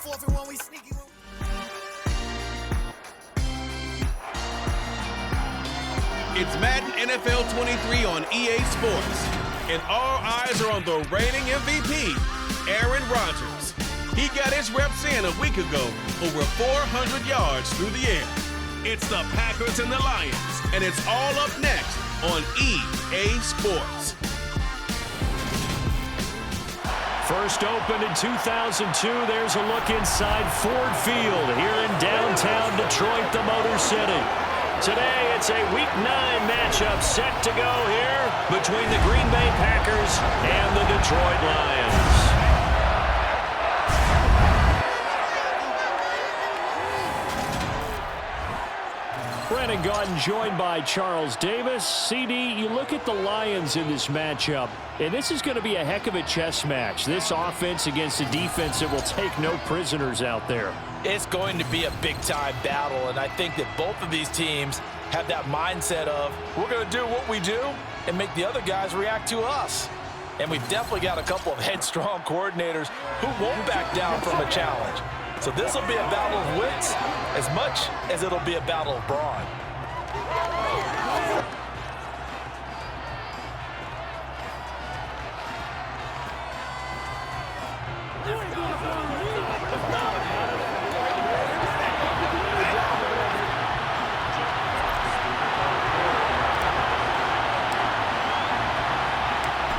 It's Madden NFL 23 on EA Sports, and all eyes are on the reigning MVP, Aaron Rodgers. He got his reps in a week ago, over 400 yards through the air. It's the Packers and the Lions, and it's all up next on EA Sports. First opened in 2002, there's a look inside Ford Field here in downtown Detroit, the Motor City. Today, it's a Week 9 matchup set to go here between the Green Bay Packers and the Detroit Lions. Brandon Gaudin joined by Charles Davis. CD, you look at the Lions in this matchup, and this is going to be a heck of a chess match. This offense against a defense that will take no prisoners out there. It's going to be a big-time battle, and I think that both of these teams have that mindset of we're going to do what we do and make the other guys react to us. And we've definitely got a couple of headstrong coordinators who won't back down from a challenge. So this will be a battle of wits as much as it'll be a battle of brawn.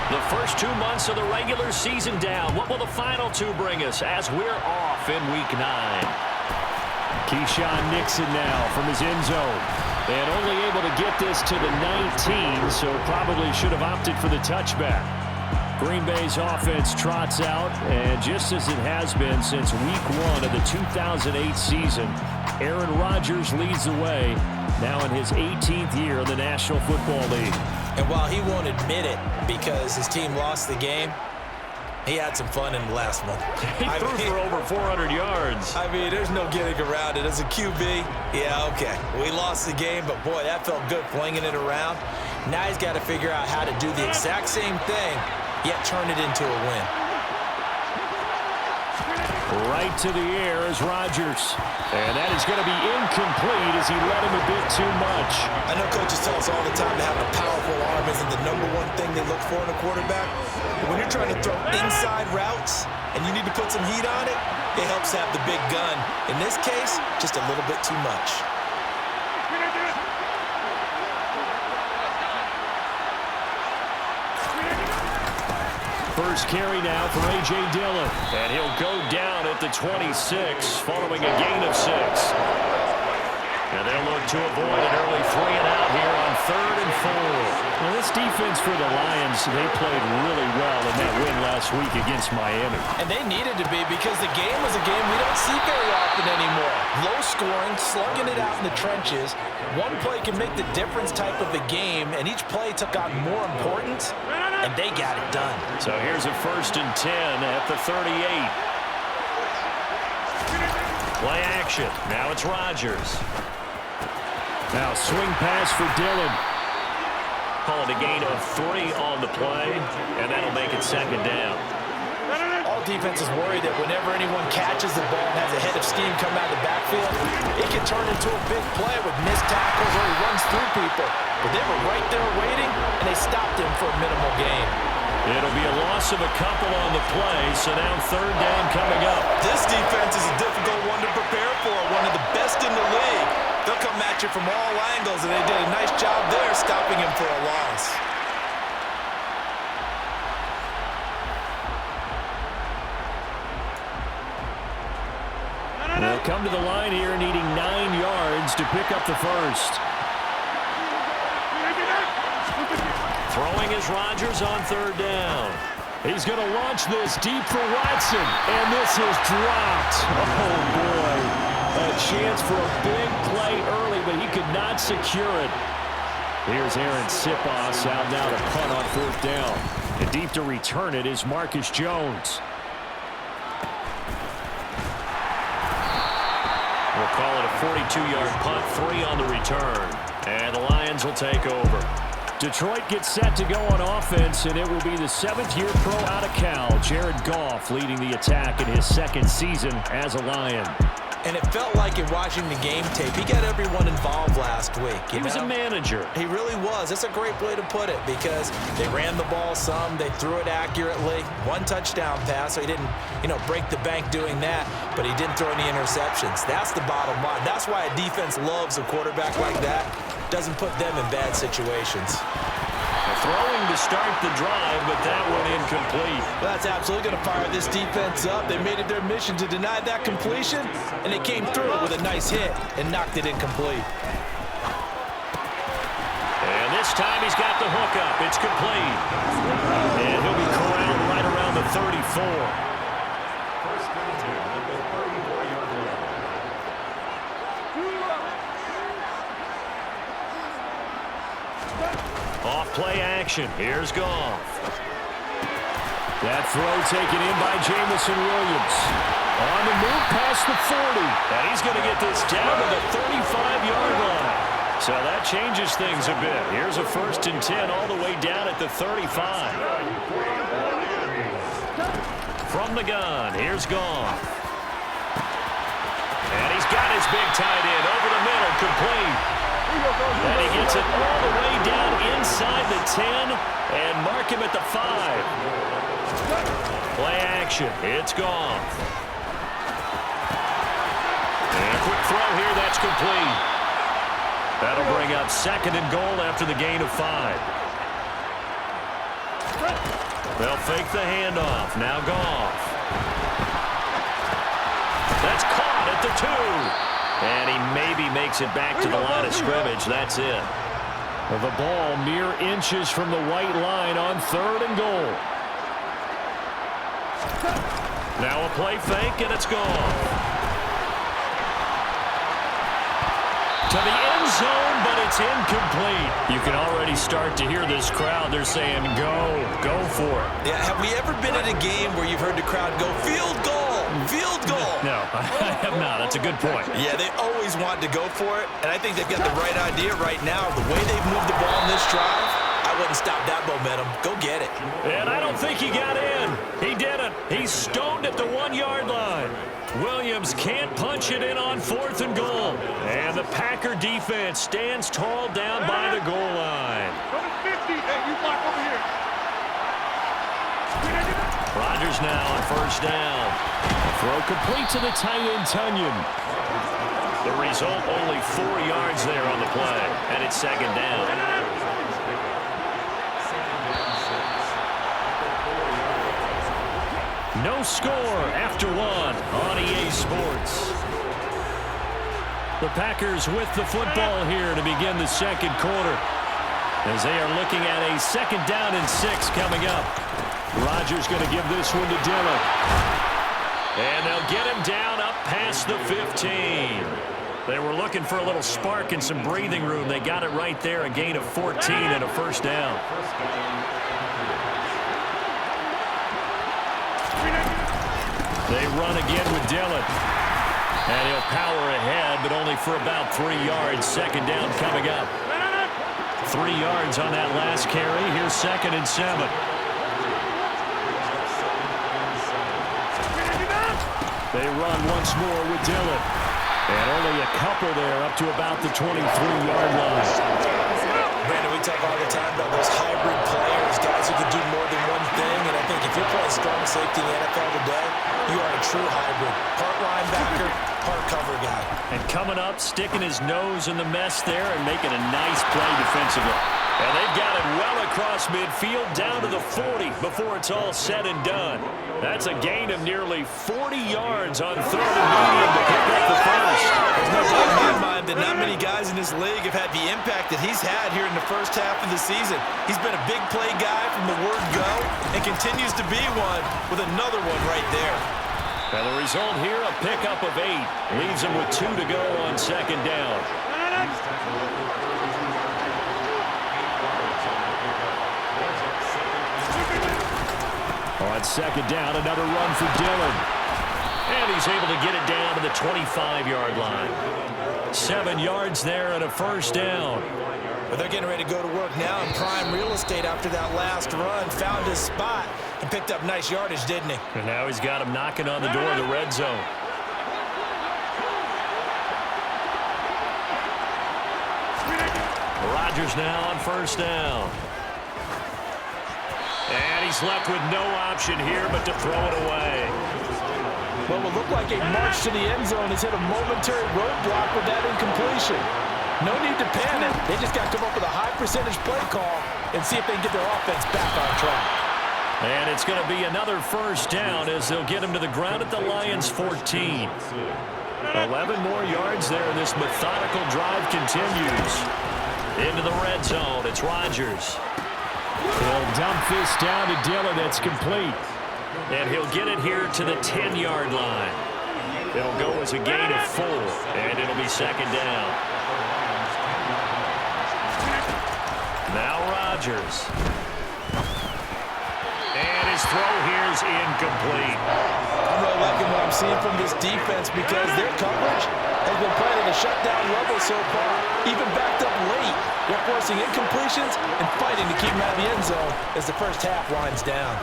The first 2 months of the regular season down. What will the final two bring us as we're off in Week 9? Keyshawn Nixon now from his end zone. And only able to get this to the 19, so probably should have opted for the touchback. Green Bay's offense trots out, and just as it has been since Week 1 of the 2008 season, Aaron Rodgers leads the way now in his 18th year in the National Football League. And while he won't admit it because his team lost the game, he had some fun in the last one. He threw for over 400 yards. I mean, there's no getting around it. As a QB, yeah, okay. We lost the game, but boy, that felt good flinging it around. Now he's got to figure out how to do the exact same thing, yet turn it into a win. Right to the air is Rodgers. And that is going to be incomplete as he led him a bit too much. I know coaches tell us all the time that having a powerful arm isn't the #1 thing they look for in a quarterback. But when you're trying to throw inside routes and you need to put some heat on it, it helps have the big gun. In this case, just a little bit too much. First carry now for A.J. Dillon. And he'll go down at the 26 following a gain of 6. And they'll look to avoid an early 3-and-out here on 3rd and 4. Well, this defense for the Lions, they played really well in that win last week against Miami. And they needed to be because the game was a game we don't see very often anymore. Low scoring, slugging it out in the trenches. One play can make the difference type of a game, and each play took on more importance, and they got it done. So here's a 1st and 10 at the 38. Play action. Now it's Rodgers. Now swing pass for Dillon. Calling a gain of 3 on the play, and that'll make it 2nd down. All defenses worry that whenever anyone catches the ball and has a head of steam come out of the backfield, it can turn into a big play with missed tackles or he runs through people. But they were right there waiting, and they stopped him for a minimal gain. It'll be a loss of a couple on the play, so now 3rd down coming up. This defense is a difficult one to prepare for, one of the best in the league. They'll come at you from all angles, and they did a nice job there stopping him for a loss. They'll come to the line here needing 9 yards to pick up the first. Throwing is Rodgers on 3rd down. He's going to launch this deep for Watson, and this is dropped. Oh, boy. A chance for a big play early, but he could not secure it. Here's Aaron Sipos out now to punt on 4th down. And deep to return it is Marcus Jones. We'll call it a 42-yard punt, 3 on the return. And the Lions will take over. Detroit gets set to go on offense, and it will be the 7th-year pro out of Cal, Jared Goff, leading the attack in his 2nd season as a Lion. And it felt like in watching the game tape, he got everyone involved last week. He was a manager. He really was. That's a great way to put it because they ran the ball some, they threw it accurately. 1 touchdown pass, so he didn't, break the bank doing that, but he didn't throw any interceptions. That's the bottom line. That's why a defense loves a quarterback like that. Doesn't put them in bad situations. Throwing to start the drive, but that one incomplete. That's absolutely going to fire this defense up. They made it their mission to deny that completion, and they came through with a nice hit and knocked it incomplete. And this time he's got the hook up. It's complete. And he'll be corralled right around the 34. Off play action. Here's Goff. That throw taken in by Jamison Williams. On the move past the 40. And he's going to get this down to the 35-yard line. So that changes things a bit. Here's a 1st and 10 all the way down at the 35. From the gun, here's Goff. And he's got his big tight end over the middle, complete. And he gets it all the way down inside the 10 and mark him at the 5. Play action. It's Goff. And a quick throw here. That's complete. That'll bring up 2nd and goal after the gain of 5. They'll fake the handoff. Now Goff. That's caught at the 2. And he maybe makes it back to the line of scrimmage. That's it. The ball mere inches from the white line on 3rd and goal. Now a play fake, and it's gone. To the end zone, but it's incomplete. You can already start to hear this crowd. They're saying, go for it. Yeah, have we ever been at a game where you've heard the crowd go, field goal, field goal? No, I have not. That's a good point. Yeah, they always want to go for it, and I think they've got the right idea right now. The way they've moved the ball in this drive, I wouldn't stop that momentum. Go get it. And I don't think he got in. He didn't. He's stoned at the 1-yard line. Williams can't punch it in on 4th and goal. And the Packer defense stands tall down by the goal line. Rodgers now on 1st down. Throw complete to the tight end, Tunyon. The result, only 4 yards there on the play. And it's 2nd down. No score after 1 on EA Sports. The Packers with the football here to begin the 2nd quarter as they are looking at a 2nd down and 6 coming up. Rodgers going to give this one to Dillon. And they'll get him down up past the 15. They were looking for a little spark and some breathing room. They got it right there, a gain of 14 and a 1st down. They run again with Dillon. And he'll power ahead, but only for about 3 yards. 2nd down coming up. 3 yards on that last carry. Here's 2nd and 7. They run once more with Dillon. And only a couple there up to about the 23-yard line. Brandon, we talk all the time about those hybrid players, guys who can do more than one thing. And I think if you're playing strong safety in the NFL today, you are a true hybrid. Part linebacker, part cover guy. And coming up, sticking his nose in the mess there and making a nice play defensively. And they've got it well across midfield down to the 40 before it's all said and done. That's a gain of nearly 40 yards on 3rd and medium to pick up the 1st. There's no doubt in my mind that not many guys in this league have had the impact that he's had here in the 1st half of the season. He's been a big play guy from the word go and continues to be one with another one right there. And the result here, a pickup of 8. Leaves him with 2 to go on 2nd down. On 2nd down, another run for Dillon. And he's able to get it down to the 25-yard line. 7 yards there and a first down. But they're getting ready to go to work now in prime real estate after that last run. Found his spot and picked up nice yardage, didn't he? And now he's got him knocking on the door of the red zone. Rodgers now on first down. And he's left with no option here but to throw it away. Well, it looked like a march to the end zone has hit a momentary roadblock with that incompletion. No need to panic. They just got to come up with a high percentage play call and see if they can get their offense back on track. And it's going to be another first down as they'll get him to the ground at the Lions' 14. 11 more yards there. This methodical drive continues. Into the red zone. It's Rodgers. He'll dump this down to Dillon. It's complete. And he'll get it here to the 10-yard line. It'll go as a gain of 4, and it'll be second down. Now Rodgers. And his throw here is incomplete. I'm really liking what I'm seeing from this defense because their coverage has been playing at a shutdown level so far, even backed up late. They're forcing incompletions and fighting to keep them out of the end zone as the first half winds down.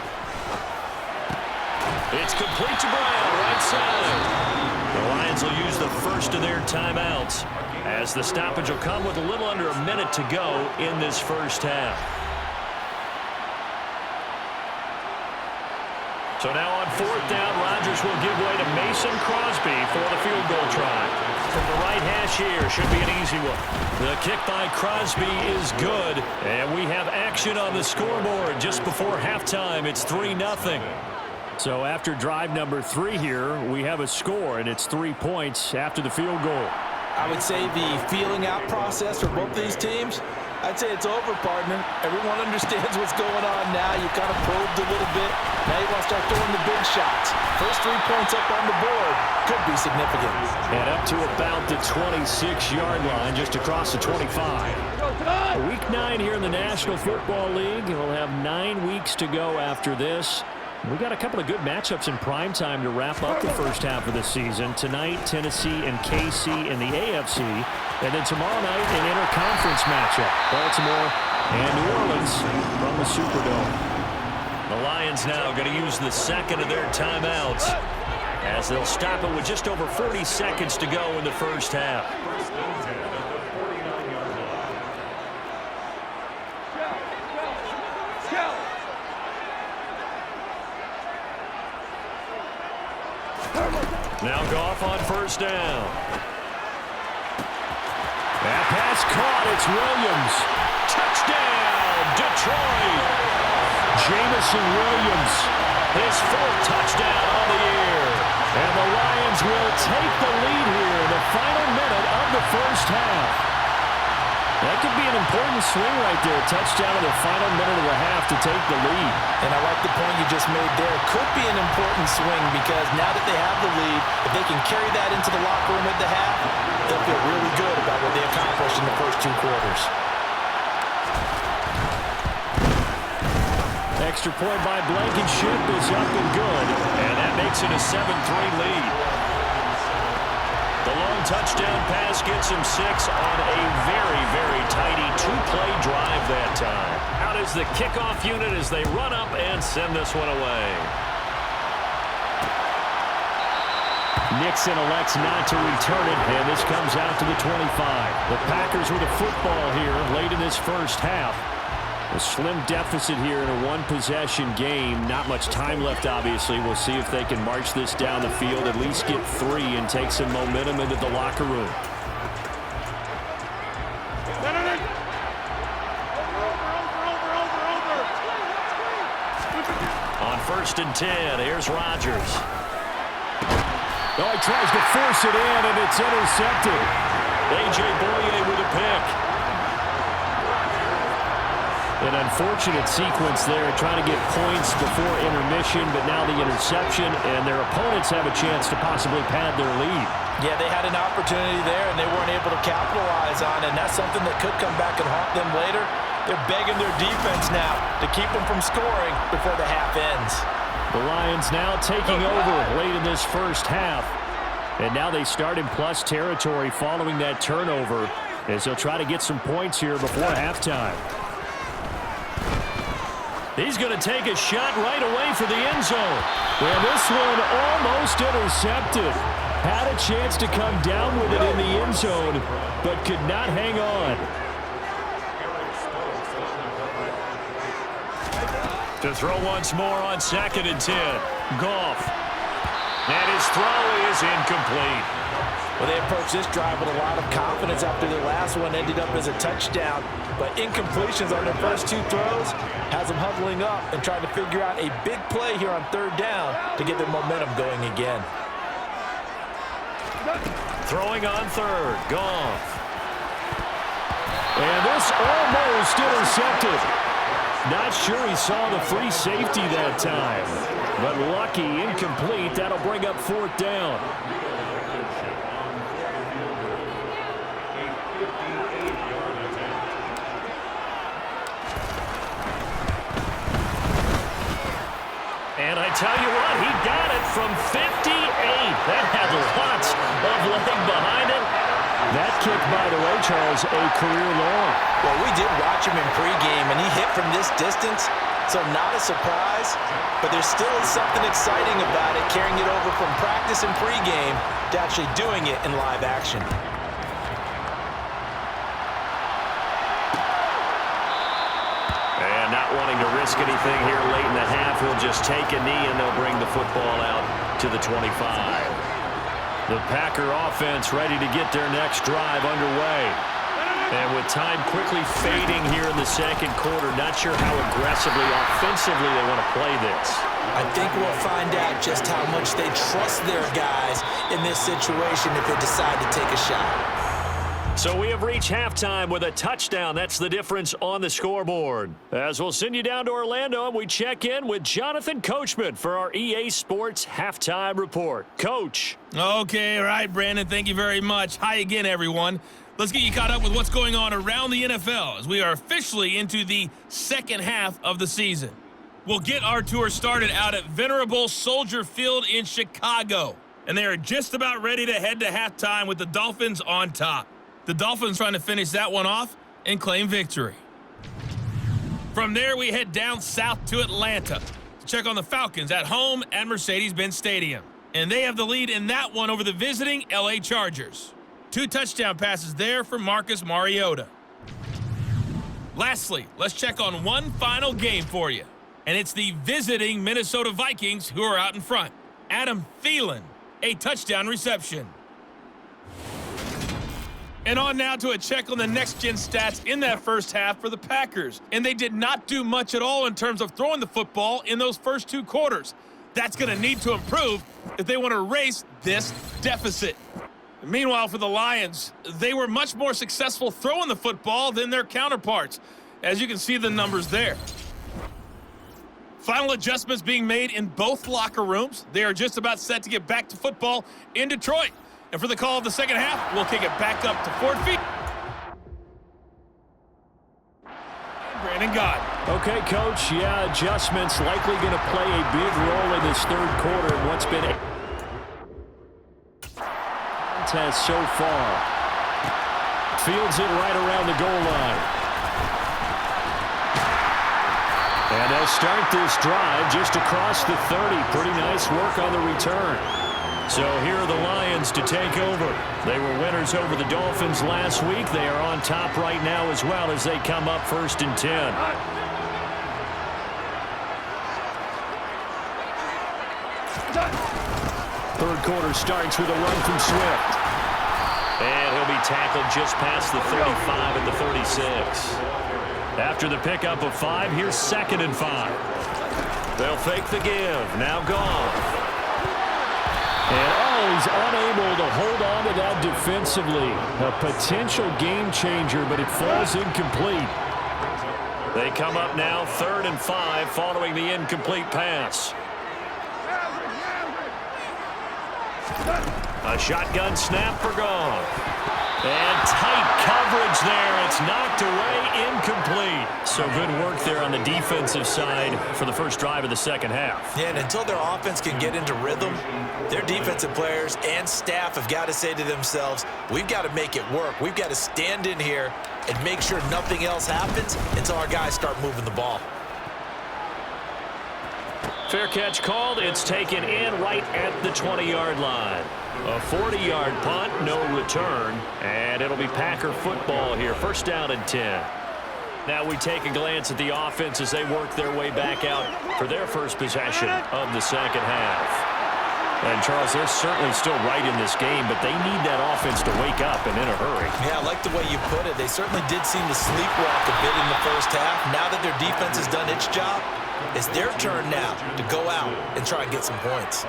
It's complete to Brown, right side. The Lions will use the first of their timeouts as the stoppage will come with a little under a minute to go in this first half. So now on fourth down, Rodgers will give way to Mason Crosby for the field goal try. From the right hash here, should be an easy one. The kick by Crosby is good, and we have action on the scoreboard just before halftime. It's 3-0. So after drive number 3 here, we have a score, and it's 3 points after the field goal. I would say the feeling out process for both these teams, I'd say it's over, partner. Everyone understands what's going on now. You kind of probed a little bit. Now you want to start throwing the big shots. First 3 points up on the board could be significant. And up to about the 26-yard line, just across the 25. Week 9 here in the National Football League. We'll have 9 weeks to go after this. We got a couple of good matchups in prime time to wrap up the first half of the season. Tonight, Tennessee and KC in the AFC. And then tomorrow night, an interconference matchup. Baltimore and New Orleans from the Superdome. The Lions now going to use the second of their timeouts as they'll stop it with just over 40 seconds to go in the first half. Now Goff on first down. That pass caught. It's Williams. Touchdown, Detroit. Jamison Williams, his 4th touchdown on the year. And the Lions will take the lead here in the final minute of the first half. That could be an important swing right there. Touchdown in the final minute of the half to take the lead. And I like the point you just made there. Could be an important swing because now that they have the lead, if they can carry that into the locker room at the half, they'll feel really good about what they accomplished in the first 2 quarters. Extra point by Blankenship is up and good. And that makes it a 7-3 lead. The long touchdown pass gets him 6 on a very, very tidy 2-play drive that time. Out is the kickoff unit as they run up and send this one away. Nixon elects not to return it, and this comes out to the 25. The Packers with a football here late in this first half. A slim deficit here in a 1-possession game. Not much time left, obviously. We'll see if they can march this down the field, at least get 3 and take some momentum into the locker room. On 1st and 10, here's Rodgers. Oh, he tries to force it in, and it's intercepted. A.J. Boye with a pick. An unfortunate sequence there, trying to get points before intermission, but now the interception, and their opponents have a chance to possibly pad their lead. Yeah, they had an opportunity there, and they weren't able to capitalize on it, and that's something that could come back and haunt them later. They're begging their defense now to keep them from scoring before the half ends. The Lions now taking over late in this first half. And now they start in plus territory following that turnover as they'll try to get some points here before halftime. He's going to take a shot right away for the end zone. And this one almost intercepted. Had a chance to come down with it in the end zone, but could not hang on. To throw once more on 2nd and 10. Goff. And his throw is incomplete. Well, they approached this drive with a lot of confidence after their last one ended up as a touchdown. But incompletions on their first 2 throws has them huddling up and trying to figure out a big play here on 3rd down to get their momentum going again. Throwing on 3rd. Goff. And this almost intercepted. Not sure he saw the free safety that time. But lucky, incomplete. That'll bring up 4th down. And I tell you what, he got it from 58. That had lots of leg behind it. That kick, by the way, Charles, a career long. Well, we did watch him in pregame, and he hit from this distance, so not a surprise. But there still is something exciting about it, carrying it over from practice and pregame to actually doing it in live action. And not wanting to risk anything here late in the half, he'll just take a knee, and they'll bring the football out to the 25. The Packer offense ready to get their next drive underway. And with time quickly fading here in the 2nd quarter, not sure how aggressively, offensively they want to play this. I think we'll find out just how much they trust their guys in this situation if they decide to take a shot. So we have reached halftime with a touchdown. That's the difference on the scoreboard. As we'll send you down to Orlando, and we check in with Jonathan Coachman for our EA Sports Halftime Report. Coach. Okay, all right, Brandon. Thank you very much. Hi again, everyone. Let's get you caught up with what's going on around the NFL as we are officially into the 2nd half of the season. We'll get our tour started out at Venerable Soldier Field in Chicago. And they are just about ready to head to halftime with the Dolphins on top. The Dolphins trying to finish that one off and claim victory. From there, we head down south to Atlanta to check on the Falcons at home at Mercedes-Benz Stadium. And they have the lead in that one over the visiting LA Chargers. 2 touchdown passes there for Marcus Mariota. Lastly, let's check on one final game for you. And it's the visiting Minnesota Vikings who are out in front. Adam Thielen, a touchdown reception. And on now to a check on the next-gen stats in that first half for the Packers. And they did not do much at all in terms of throwing the football in those first 2 quarters. That's going to need to improve if they want to erase this deficit. Meanwhile, for the Lions, they were much more successful throwing the football than their counterparts, as you can see the numbers there. Final adjustments being made in both locker rooms. They are just about set to get back to football in Detroit. And for the call of the 2nd half, we'll kick it back up to Ford Field. Brandon God. Okay, Coach. Yeah, adjustments likely going to play a big role in this 3rd quarter in what's been a contest so far. Fields it right around the goal line. And they'll start this drive just across the 30. Pretty nice work on the return. So here are the Lions to take over. They were winners over the Dolphins last week. They are on top right now as well as they come up 1st and 10. Third quarter starts with a run from Swift. And he'll be tackled just past the 35 and the 36. After the pickup of 5, here's 2nd and 5. They'll fake the give. Now Goff. And he's unable to hold on to that defensively. A potential game changer, but it falls incomplete. They come up now 3rd and 5 following the incomplete pass. A shotgun snap for Goff. And tight coverage there. It's knocked away, incomplete. So good work there on the defensive side for the first drive of the second half. Yeah, and until their offense can get into rhythm, their defensive players and staff have got to say to themselves, we've got to make it work. We've got to stand in here and make sure nothing else happens until our guys start moving the ball. Fair catch called. It's taken in right at the 20-yard line. A 40-yard punt, no return, and it'll be Packer football here. First down and 10. Now we take a glance at the offense as they work their way back out for their first possession of the second half. And, Charles, they're certainly still right in this game, but they need that offense to wake up and in a hurry. Yeah, I like the way you put it. They certainly did seem to sleepwalk a bit in the first half. Now that their defense has done its job, it's their turn now to go out and try and get some points.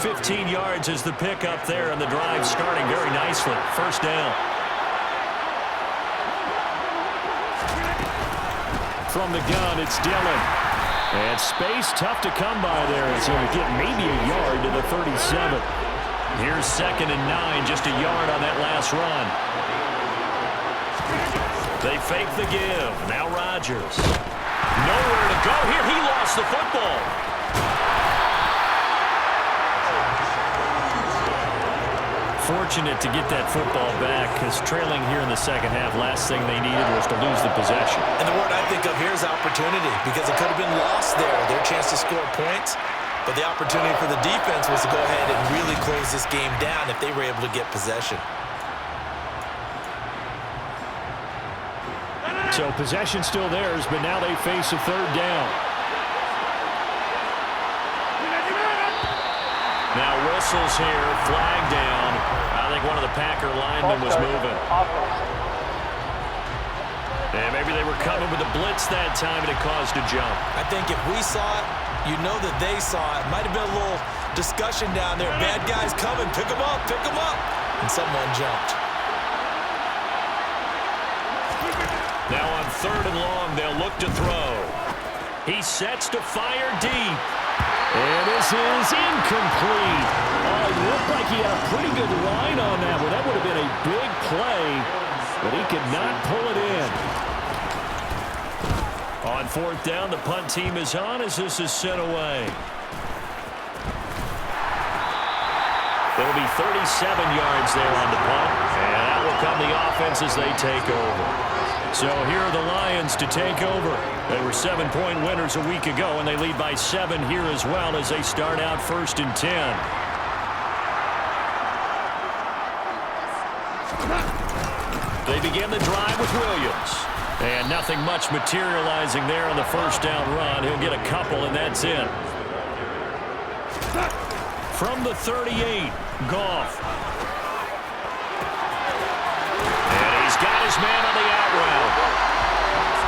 15 yards is the pickup there, and the drive starting very nicely. First down. From the gun, it's Dillon. And space tough to come by there. It's going to get maybe a yard to the 37. Here's 2nd and 9, just a yard on that last run. They fake the give. Now Rodgers. Nowhere to go here. He lost the football. Fortunate to get that football back, because trailing here in the second half, last thing they needed was to lose the possession. And the word I think of here is opportunity, because it could have been lost there, their chance to score points. But the opportunity for the defense was to go ahead and really close this game down if they were able to get possession. So possession still theirs, but now they face a third down. Now whistles here, flag down. I think one of the Packer linemen was moving. And maybe they were coming with a blitz that time, and it caused a jump. I think if we saw it, you know that they saw it. Might have been a little discussion down there. Bad guys coming, pick them up, pick them up. And someone jumped. Now on 3rd and long, they'll look to throw. He sets to fire deep. And this is incomplete. It looked like he had a pretty good line on that one. That would have been a big play, but he could not pull it in. On 4th down, the punt team is on as this is sent away. There will be 37 yards there on the punt, and out will come the offense as they take over. So here are the Lions to take over. They were 7-point winners a week ago, and they lead by 7 here as well as they start out 1st and 10. They begin the drive with Williams. And nothing much materializing there on the first down run. He'll get a couple, and that's it. From the 38, Goff. And he's got his man on the out route.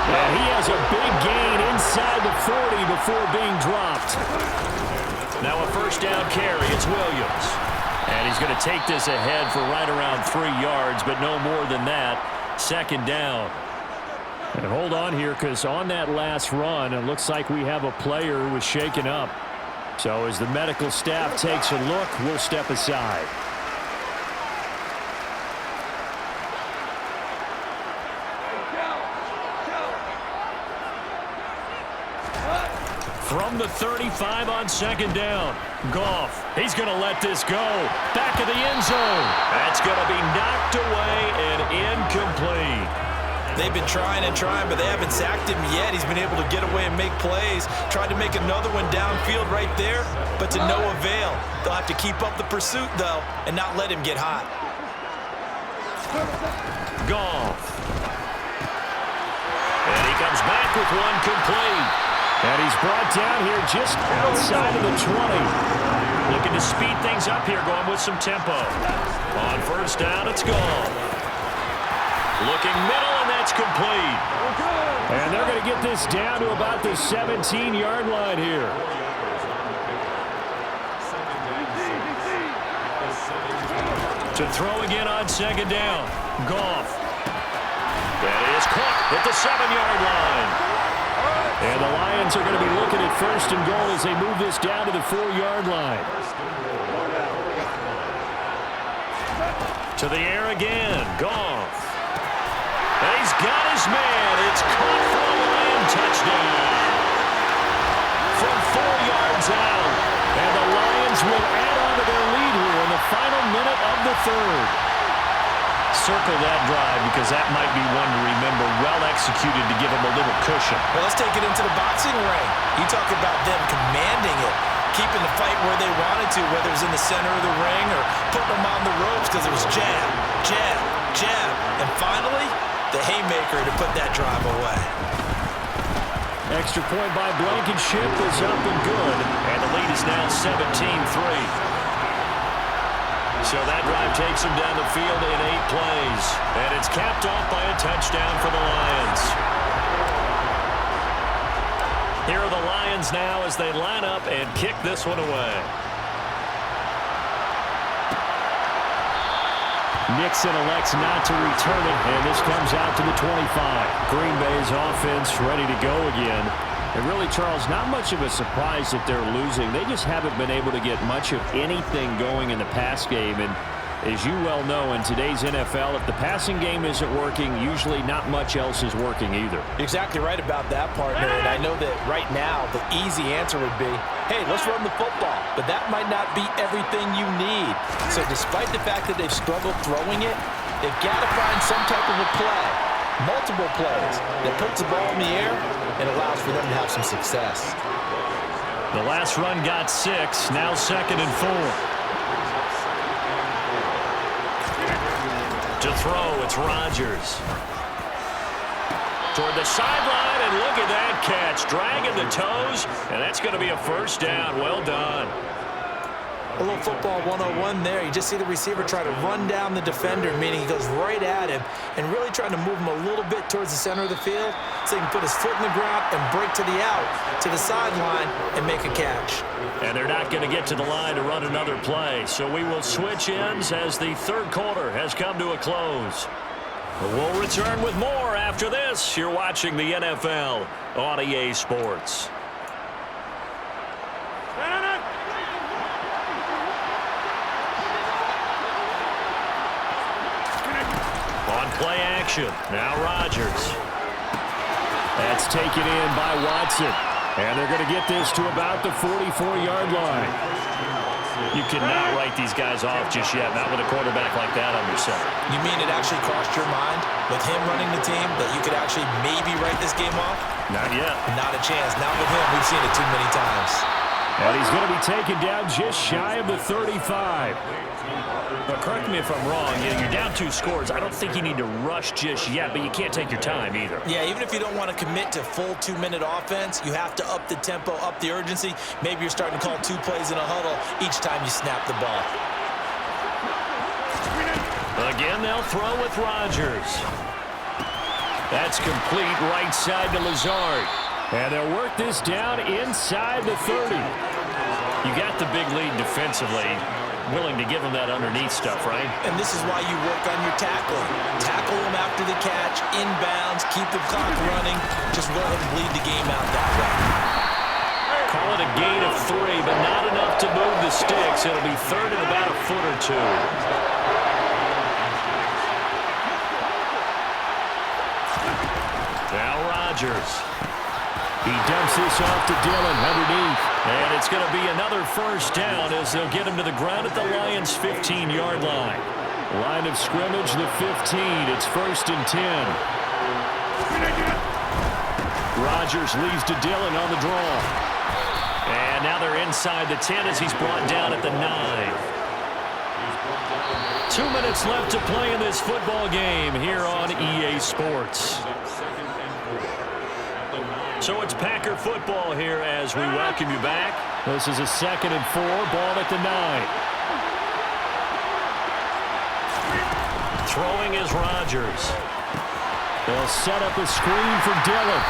And he has a big gain inside the 40 before being dropped. Now a first down carry. It's Williams. And he's going to take this ahead for right around 3 yards, but no more than that. 2nd down. And hold on here, because on that last run, it looks like we have a player who was shaken up. So as the medical staff takes a look, we'll step aside. From the 35 on 2nd down, Goff. He's going to let this go. Back of the end zone. That's going to be knocked away and incomplete. They've been trying and trying, but they haven't sacked him yet. He's been able to get away and make plays. Tried to make another one downfield right there, but to no avail. They'll have to keep up the pursuit, though, and not let him get hot. Goff. And he comes back with one complete. And he's brought down here just outside of the 20. Looking to speed things up here, going with some tempo. On first down, it's Goff. Looking middle, and that's complete. And they're going to get this down to about the 17-yard line here. To throw again on 2nd down. Goff. That is caught at the 7-yard line. And the Lions are going to be looking at 1st and goal as they move this down to the 4-yard line. To the air again. Goff. And he's got his man. It's caught for a Lion touchdown. From 4 yards out. And the Lions will add on to their lead here in the final minute of the third. Circle that drive because that might be one to remember. Well executed to give them a little cushion. Well, let's take it into the boxing ring. You talk about them commanding it, keeping the fight where they wanted to, whether it was in the center of the ring or putting them on the ropes because it was jab, jab, jab. And finally, the haymaker to put that drive away. Extra point by Blankenship is up and good. And the lead is now 17-3. So that drive takes them down the field in 8 plays. And it's capped off by a touchdown for the Lions. Here are the Lions now as they line up and kick this one away. Nixon elects not to return it, and this comes out to the 25. Green Bay's offense ready to go again. And really, Charles, not much of a surprise that they're losing. They just haven't been able to get much of anything going in the pass game. And as you well know, in today's NFL, if the passing game isn't working, usually not much else is working either. You're exactly right about that, partner. And I know that right now the easy answer would be, hey, let's run the football. But that might not be everything you need. So despite the fact that they've struggled throwing it, they've got to find some type of a play, multiple plays, that puts the ball in the air and allows for them to have some success. The last run got 6, now 2nd and 4. To throw, it's Rodgers. Toward the sideline, and look at that catch. Dragging the toes, and that's going to be a first down. Well done. A little football 101 there. You just see the receiver try to run down the defender, meaning he goes right at him and really trying to move him a little bit towards the center of the field so he can put his foot in the ground and break to the out, to the sideline, and make a catch. And they're not going to get to the line to run another play. So we will switch ends as the third quarter has come to a close. We'll return with more after this. You're watching the NFL on EA Sports. On play action, now Rodgers. That's taken in by Watson. And they're going to get this to about the 44-yard line. You cannot write these guys off just yet, not with a quarterback like that on your center. You mean it actually crossed your mind with him running the team that you could actually maybe write this game off? Not yet. Not a chance. Not with him. We've seen it too many times. And he's going to be taken down just shy of the 35. But correct me if I'm wrong, you're down 2 scores. I don't think you need to rush just yet, but you can't take your time either. Yeah, even if you don't want to commit to full 2-minute offense, you have to up the tempo, up the urgency. Maybe you're starting to call 2 plays in a huddle each time you snap the ball. Again, they'll throw with Rodgers. That's complete right side to Lazard. And they'll work this down inside the 30. You got the big lead defensively. Willing to give them that underneath stuff, right? And this is why you work on your tackling. Tackle them after the catch, inbounds, keep the clock running. Just go ahead and bleed the game out that way. Call it a gain of 3, but not enough to move the sticks. It'll be third and about a foot or 2. Now Rodgers. He dumps this off to Dillon underneath. And it's going to be another first down as they'll get him to the ground at the Lions' 15-yard line. Line of scrimmage, the 15. It's 1st and 10. Rodgers leads to Dillon on the draw. And now they're inside the 10 as he's brought down at the 9. 2 minutes left to play in this football game here on EA Sports. So it's Packer football here as we welcome you back. This is a 2nd and 4, ball at the 9. Throwing is Rodgers. They'll set up a screen for Dillon.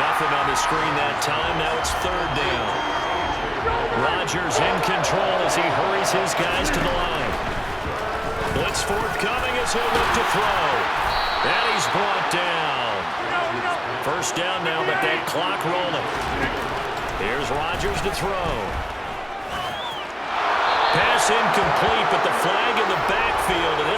Nothing on the screen that time. Now it's 3rd down. Rodgers in control as he hurries his guys to the line. Blitz forthcoming as he'll look to throw. And he's brought down. First down now, but that clock rolling. Here's Rodgers to throw. Pass incomplete, but the flag in the backfield, and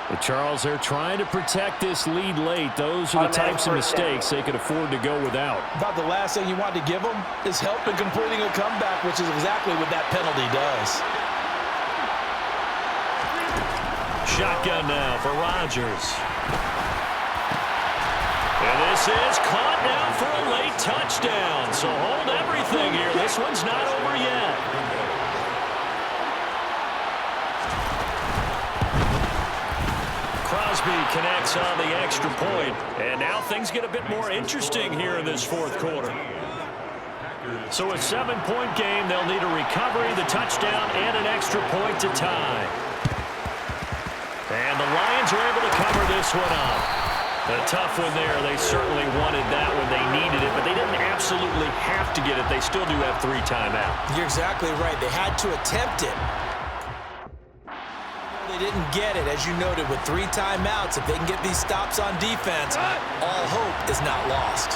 But Charles, they're trying to protect this lead late. Those are the types of mistakes they could afford to go without. About the last thing you want to give them is help in completing a comeback, which is exactly what that penalty does. Shotgun now for Rodgers. And this is caught now for a late touchdown. So hold everything here. This one's not over yet. Crosby connects on the extra point. And now things get a bit more interesting here in this fourth quarter. So a 7-point game, they'll need a recovery, the touchdown, and an extra point to tie. And the Lions are able to cover this one up. A tough one there. They certainly wanted that when they needed it, but they didn't absolutely have to get it. They still do have 3 timeouts. You're exactly right. They had to attempt it. They didn't get it, as you noted, with 3 timeouts. If they can get these stops on defense, all hope is not lost.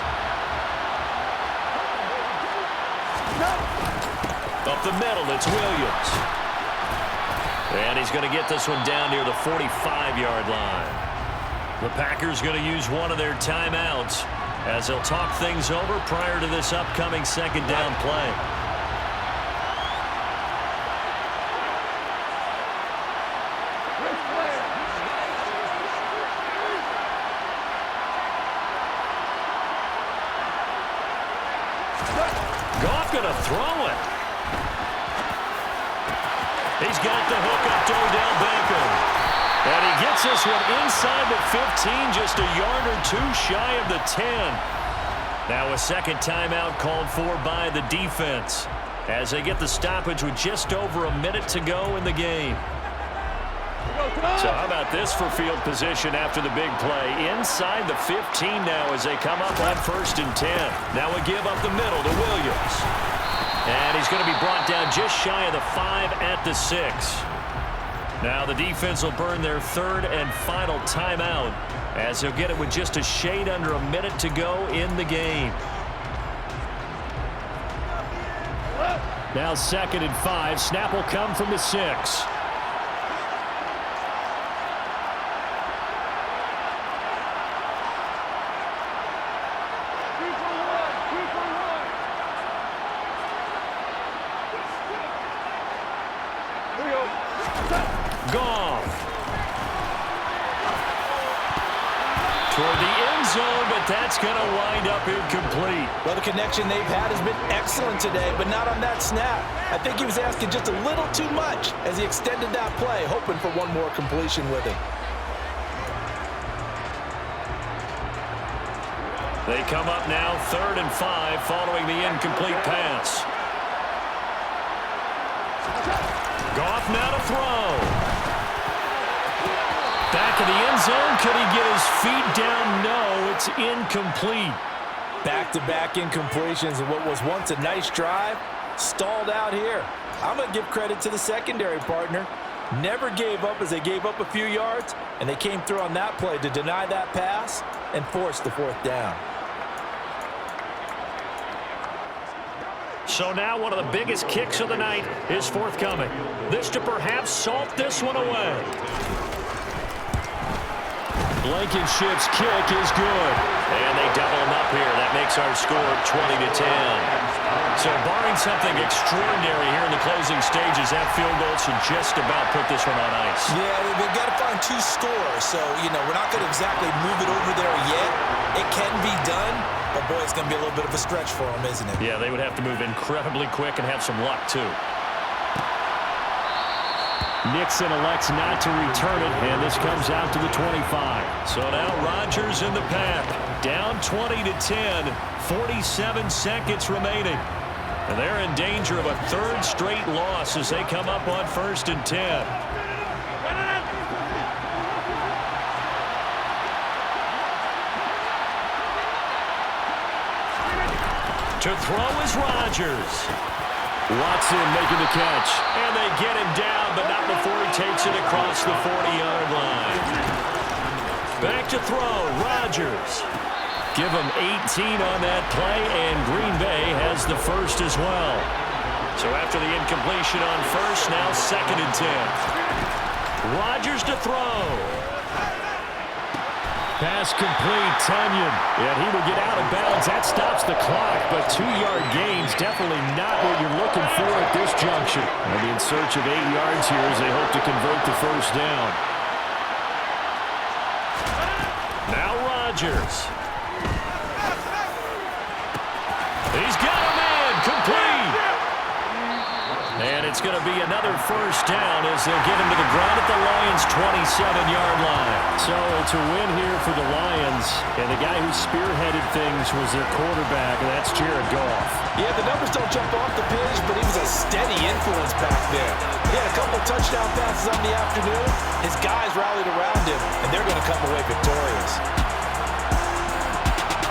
Up the middle, it's Williams. And he's going to get this one down near the 45-yard line. The Packers going to use one of their timeouts as they'll talk things over prior to this upcoming second down play. Goff going to throw it. He's got the hook up to Odell Beckham. And he gets this one inside the 15, just a yard or 2 shy of the 10. Now a second timeout called for by the defense as they get the stoppage with just over a minute to go in the game. So how about this for field position after the big play? Inside the 15 now as they come up on 1st and 10. Now a give up the middle to Williams. And he's going to be brought down just shy of the 5 at the 6. Now the defense will burn their 3rd and final timeout as they'll get it with just a shade under a minute to go in the game. Now 2nd and 5. Snap will come from the 6. Goff. Toward the end zone, but that's going to wind up incomplete. Well, the connection they've had has been excellent today, but not on that snap. I think he was asking just a little too much as he extended that play, hoping for one more completion with it. They come up now 3rd and 5 following the incomplete pass. Goff now to throw. Back in the end zone. Could he get his feet down? No, it's incomplete. Back-to-back incompletions of what was once a nice drive, stalled out here. I'm going to give credit to the secondary partner. Never gave up as they gave up a few yards, and they came through on that play to deny that pass and force the 4th down. So now one of the biggest kicks of the night is forthcoming. This to perhaps salt this one away. Blankenship's kick is good. And they double him up here. That makes our score 20-10. So barring something extraordinary here in the closing stages, that field goal should just about put this one on ice. Yeah, they've got to find 2 scores. So, we're not going to exactly move it over there yet. It can be done, but boy, it's going to be a little bit of a stretch for them, isn't it? Yeah, they would have to move incredibly quick and have some luck, too. Nixon elects not to return it, and this comes out to the 25. So now Rodgers in the pack. Down 20-10, 47 seconds remaining. And they're in danger of a 3rd straight loss as they come up on 1st and 10. To throw is Rodgers. Watson making the catch. And they get him down, but not before he takes it across the 40-yard line. Back to throw, Rodgers. Give him 18 on that play, and Green Bay has the first as well. So after the incompletion on 1st, now 2nd and 10. Rodgers to throw. Pass complete, Tunyon. And he will get out of bounds. That stops the clock, but 2-yard gains, definitely not what you're looking for at this juncture. They'll be in search of 8 yards here as they hope to convert the first down. Now Rodgers. He's got him in, complete. And it's going to be another first down as they'll get him to the ground at the Lions' 27-yard line. So it's a win here for the Lions. And the guy who spearheaded things was their quarterback, and that's Goff. Yeah, the numbers don't jump off the page, but he was a steady influence back there. He had a couple touchdown passes on the afternoon. His guys rallied around him, and they're going to come away victorious.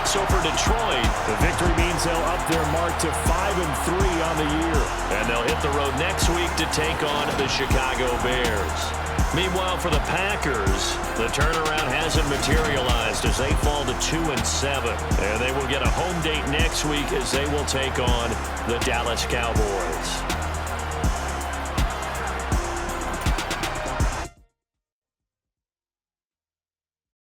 So for Detroit, the victory means they'll up their mark to 5-3 on the year. And they'll hit the road next week to take on the Chicago Bears. Meanwhile, for the Packers, the turnaround hasn't materialized as they fall to 2-7. And they will get a home date next week as they will take on the Dallas Cowboys.